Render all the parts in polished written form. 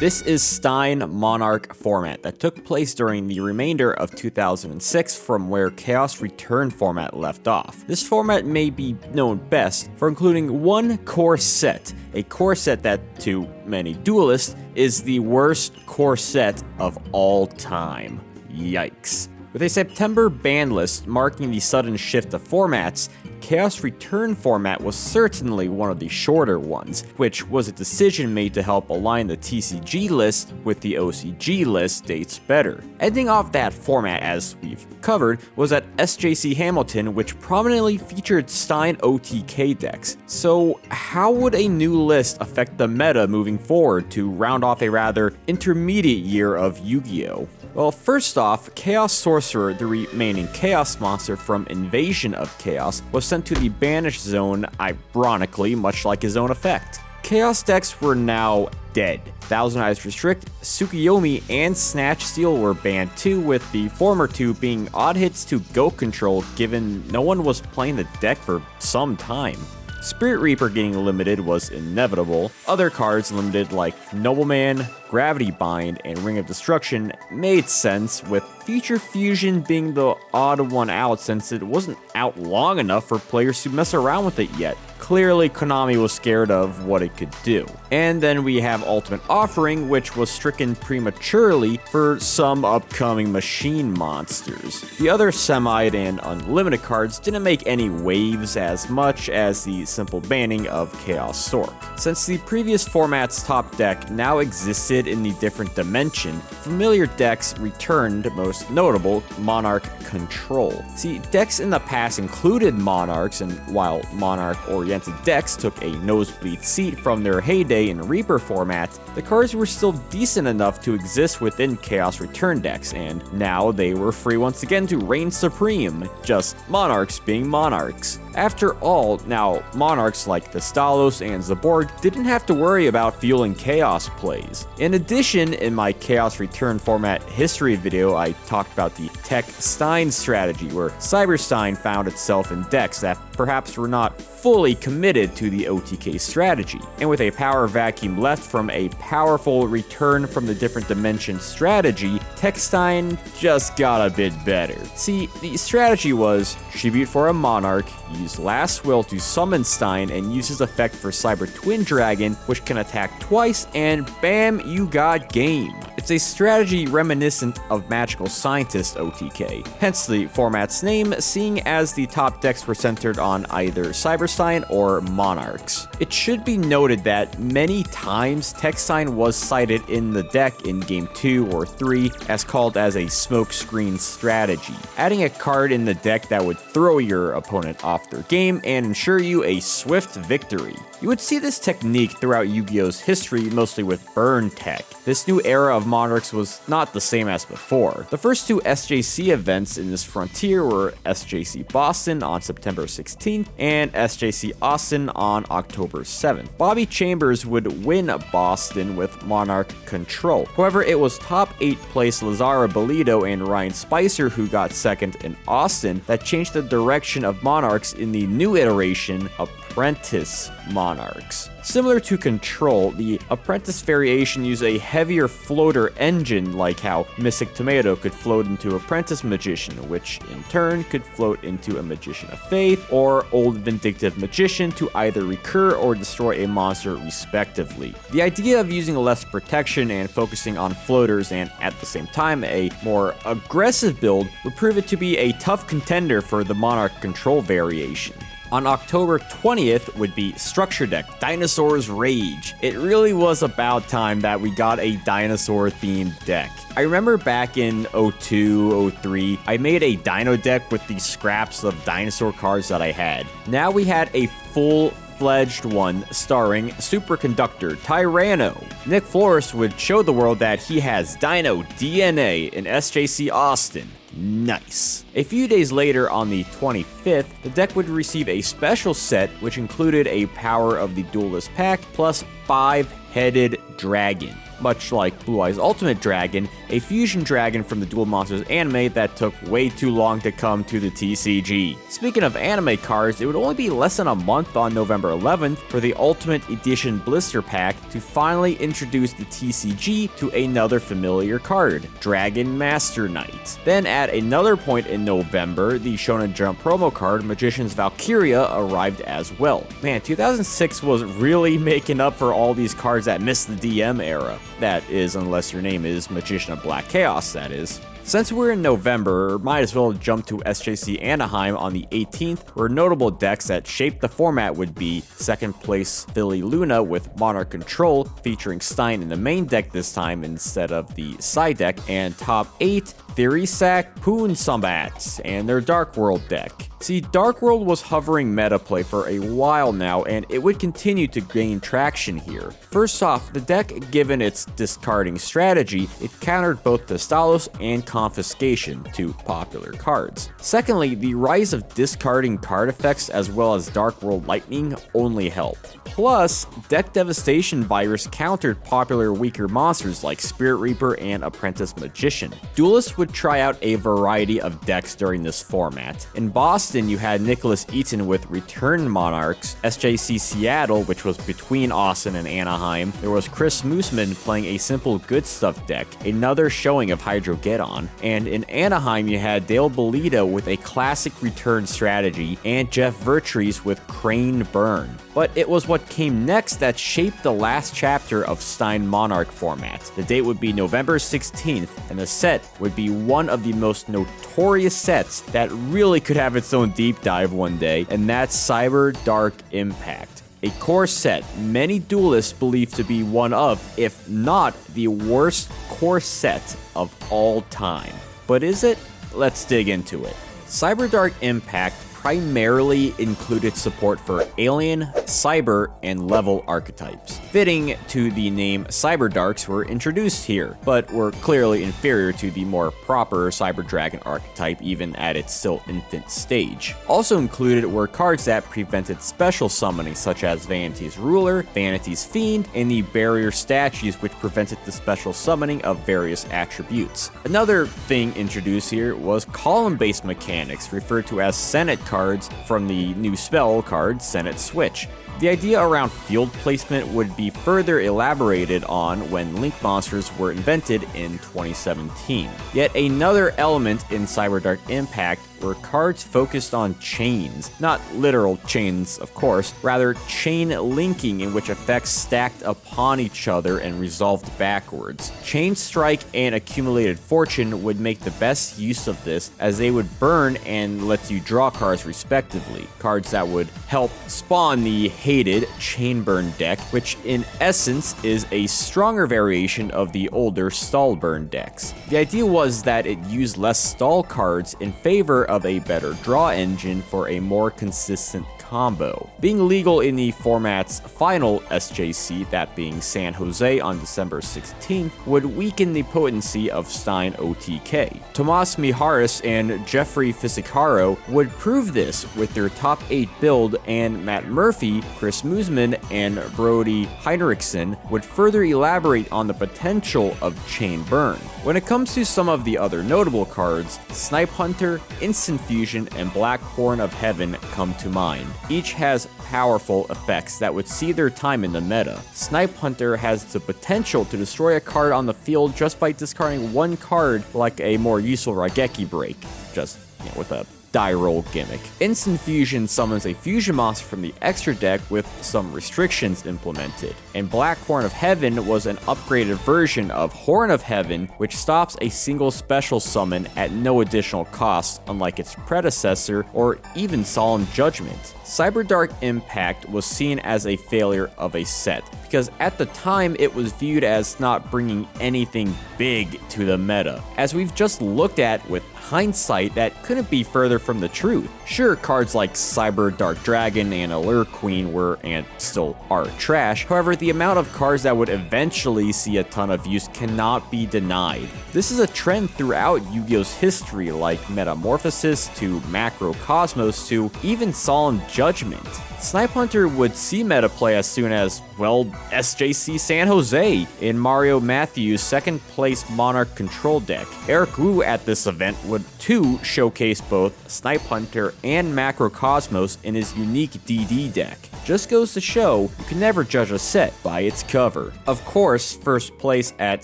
This is Stein Monarch format that took place during the remainder of 2006 from where Chaos Return format left off. This format may be known best for including one core set, a core set that, to many duelists, is the worst core set of all time. Yikes. With a September ban list marking the sudden shift of formats, Chaos Return format was certainly one of the shorter ones, which was a decision made to help align the TCG list with the OCG list dates better. Ending off that format, as we've covered, was at SJC Hamilton, which prominently featured Stein OTK decks. So how would a new list affect the meta moving forward to round off a rather intermediate year of Yu-Gi-Oh? Well, first off, Chaos Sorcerer, the remaining Chaos monster from Invasion of Chaos, was sent to the banished zone, ironically, much like his own effect. Chaos decks were now dead. Thousand Eyes Restrict, Tsukuyomi, and Snatch Steal were banned too, with the former two being odd hits to Go Control given no one was playing the deck for some time. Spirit Reaper getting limited was inevitable. Other cards limited like Nobleman, Gravity Bind, and Ring of Destruction made sense, with Future Fusion being the odd one out since it wasn't out long enough for players to mess around with it yet. Clearly, Konami was scared of what it could do. And then we have Ultimate Offering, which was stricken prematurely for some upcoming machine monsters. The other Semite and Unlimited cards didn't make any waves as much as the simple banning of Chaos Sork. Since the previous format's top deck now existed in the different dimension, familiar decks returned, most notable, Monarch Control. See, decks in the past included Monarchs, and while Monarch-oriented decks took a nosebleed seat from their heyday in Reaper format, the cards were still decent enough to exist within Chaos Return decks, and now they were free once again to reign supreme, just Monarchs being Monarchs. After all, now Monarchs like the Stalos and Zaborg didn't have to worry about fueling Chaos plays. In addition, in my Chaos Return format history video, I talked about the Tech Stein strategy, where Cyber-Stein found itself in decks that perhaps were not fully committed to the OTK strategy. And with a power vacuum left from a powerful return from the different dimension strategy, Tech Stein just got a bit better. See, the strategy was tribute for a Monarch, use Last Will to summon Stein, and use his effect for Cyber Twin Dragon, which can attack twice, and bam, you got game. It's a strategy reminiscent of Magical Scientist OTK, hence the format's name, seeing as the top decks were centered on either Cyber-Stein or Monarchs. It should be noted that many times Tech Stein was cited in the deck in Game 2 or 3 as called as a smokescreen strategy, adding a card in the deck that would throw your opponent off their game and ensure you a swift victory. You would see this technique throughout Yu-Gi-Oh's history, mostly with Burn Tech. This new era of Monarchs was not the same as before. The first two SJC events in this frontier were SJC Boston on September 16th and SJC Austin on October 7th. Bobby Chambers would win Boston with Monarch Control. However, it was top 8 place Lazara Bolito and Ryan Spicer who got second in Austin that changed the direction of Monarchs in the new iteration of Apprentice Monarchs. Similar to Control, the Apprentice variation used a heavier floater engine like how Mystic Tomato could float into Apprentice Magician, which in turn could float into a Magician of Faith or Old Vindictive Magician to either recur or destroy a monster respectively. The idea of using less protection and focusing on floaters and at the same time a more aggressive build would prove it to be a tough contender for the Monarch Control variation. On October 20th would be Structure Deck, Dinosaur's Rage. It really was about time that we got a dinosaur-themed deck. I remember back in 02, 03, I made a dino deck with the scraps of dinosaur cards that I had. Now we had a full-fledged one starring Superconductor Tyranno. Nick Flores would show the world that he has Dino DNA in SJC Austin. Nice. A few days later, on the 25th, the deck would receive a special set which included a Power of the Duelist pack plus 5-headed dragon. Much like Blue Eye's Ultimate Dragon, a fusion dragon from the Duel Monsters anime that took way too long to come to the TCG. Speaking of anime cards, it would only be less than a month on November 11th for the Ultimate Edition Blister Pack to finally introduce the TCG to another familiar card, Dragon Master Knight. Then at another point in November, the Shonen Jump promo card, Magician's Valkyria, arrived as well. Man, 2006 was really making up for all these cards that missed the DM era. That is, unless your name is Magician of Black Chaos, that is. Since we're in November, might as well jump to SJC Anaheim on the 18th, where notable decks that shaped the format would be second place Philly Luna with Monarch Control, featuring Stein in the main deck this time instead of the side deck, and top 8 Theory Sack Poon Sumbats and their Dark World deck. See, Dark World was hovering meta play for a while now, and it would continue to gain traction here. First off, the deck, given its discarding strategy, it countered both Testalos and Confiscation, two popular cards. Secondly, the rise of discarding card effects as well as Dark World Lightning only helped. Plus, Deck Devastation Virus countered popular weaker monsters like Spirit Reaper and Apprentice Magician. Duelists would try out a variety of decks during this format. In Boston, you had Nicholas Eaton with Return Monarchs, SJC Seattle, which was between Austin and Anaheim. There was Chris Mooseman playing a simple Good Stuff deck, another showing of Hydro Get-On. And in Anaheim, you had Dale Bolito with a classic return strategy, and Jeff Vertrees with Crane Burn. But it was what came next that shaped the last chapter of Stein Monarch format. The date would be November 16th, and the set would be one of the most notorious sets that really could have its own deep dive one day, and that's Cyber Dark Impact. A core set many duelists believe to be one of, if not the worst core set of all time. But is it? Let's dig into it. Cyber Dark Impact primarily included support for alien, cyber, and level archetypes. Fitting to the name Cyberdarks were introduced here, but were clearly inferior to the more proper Cyber Dragon archetype even at its still infant stage. Also included were cards that prevented special summoning such as Vanity's Ruler, Vanity's Fiend, and the Barrier Statues which prevented the special summoning of various attributes. Another thing introduced here was column-based mechanics referred to as Senate cards from the new spell card Senate Switch. The idea around field placement would be further elaborated on when Link monsters were invented in 2017. Yet another element in Cyberdark Impact were cards focused on chains. Not literal chains, of course, rather chain linking in which effects stacked upon each other and resolved backwards. Chain Strike and Accumulated Fortune would make the best use of this as they would burn and let you draw cards respectively. Cards that would help spawn the hated Chain Burn deck, which in essence is a stronger variation of the older Stall Burn decks. The idea was that it used less stall cards in favor of a better draw engine for a more consistent combo. Being legal in the format's final SJC, that being San Jose on December 16th, would weaken the potency of Stein OTK. Tomas Miharis and Jeffrey Fisicaro would prove this with their top 8 build, and Matt Murphy, Chris Mooseman, and Brody Heinrichsen would further elaborate on the potential of Chain Burn. When it comes to some of the other notable cards, Snipe Hunter, Instant Fusion, and Black Horn of Heaven come to mind. Each has powerful effects that would see their time in the meta. Snipe Hunter has the potential to destroy a card on the field just by discarding one card, like a more useful Raigeki break, just with a die roll gimmick. Instant Fusion summons a fusion monster from the extra deck with some restrictions implemented. And Black Horn of Heaven was an upgraded version of Horn of Heaven, which stops a single special summon at no additional cost, unlike its predecessor or even Solemn Judgment. Cyberdark Impact was seen as a failure of a set, because at the time it was viewed as not bringing anything big to the meta. As we've just looked at with hindsight, that couldn't be further from the truth. Sure, cards like Cyber Dark Dragon and Allure Queen were, and still are, trash. However, the amount of cards that would eventually see a ton of use cannot be denied. This is a trend throughout Yu-Gi-Oh's history, like Metamorphosis to Macrocosmos to even Solemn Judgment. Snipe Hunter would see meta play as soon as well, SJC San Jose in Mario Matthews' second place Monarch control deck. Eric Wu at this event would too showcase both Snipe Hunter and Macrocosmos in his unique DD deck. Just goes to show, you can never judge a set by its cover. Of course, first place at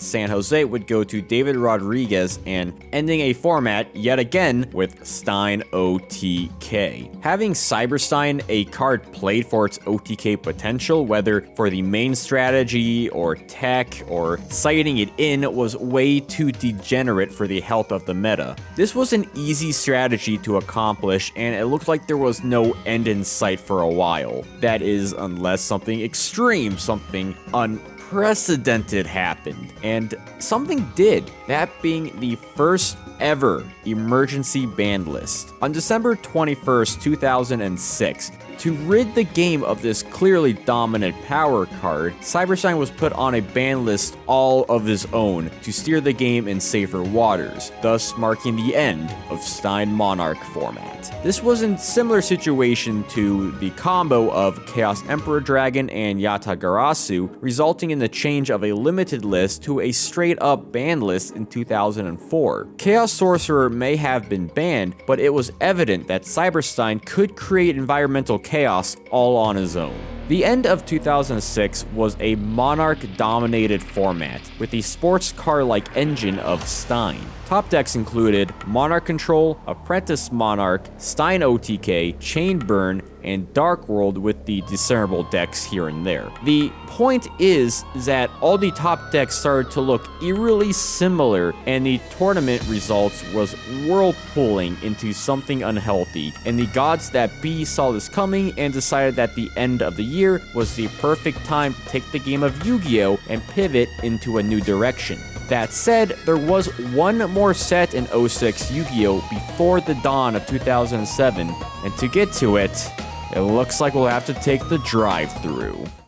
San Jose would go to David Rodriguez, and ending a format yet again with Stein OTK. Having Cyber-Stein a card played for its OTK potential, whether for the main strategy or tech or citing it in, was way too degenerate for the health of the meta. This was an easy strategy to accomplish, and it looked like there was no end in sight for a while. That is, unless something extreme, something unprecedented happened. And something did, that being the first ever emergency ban list. On December 21st, 2006, to rid the game of this clearly dominant power card, Cyber-Stein was put on a ban list all of his own to steer the game in safer waters, thus marking the end of Stein Monarch format. This was in similar situation to the combo of Chaos Emperor Dragon and Yatagarasu, resulting in the change of a limited list to a straight-up ban list in 2004. Chaos Sorcerer may have been banned, but it was evident that Cyber-Stein could create environmental chaos all on his own. The end of 2006 was a Monarch-dominated format, with the sports car-like engine of Stein. Top decks included Monarch Control, Apprentice Monarch, Stein OTK, Chain Burn, and Dark World with the discernible decks here and there. The point is that all the top decks started to look eerily similar, and the tournament results was whirlpooling into something unhealthy, and the gods that be saw this coming and decided that the end of the year was the perfect time to take the game of Yu-Gi-Oh! And pivot into a new direction. That said, there was one more set in 06 Yu-Gi-Oh! Before the dawn of 2007, and to get to it, it looks like we'll have to take the drive-through.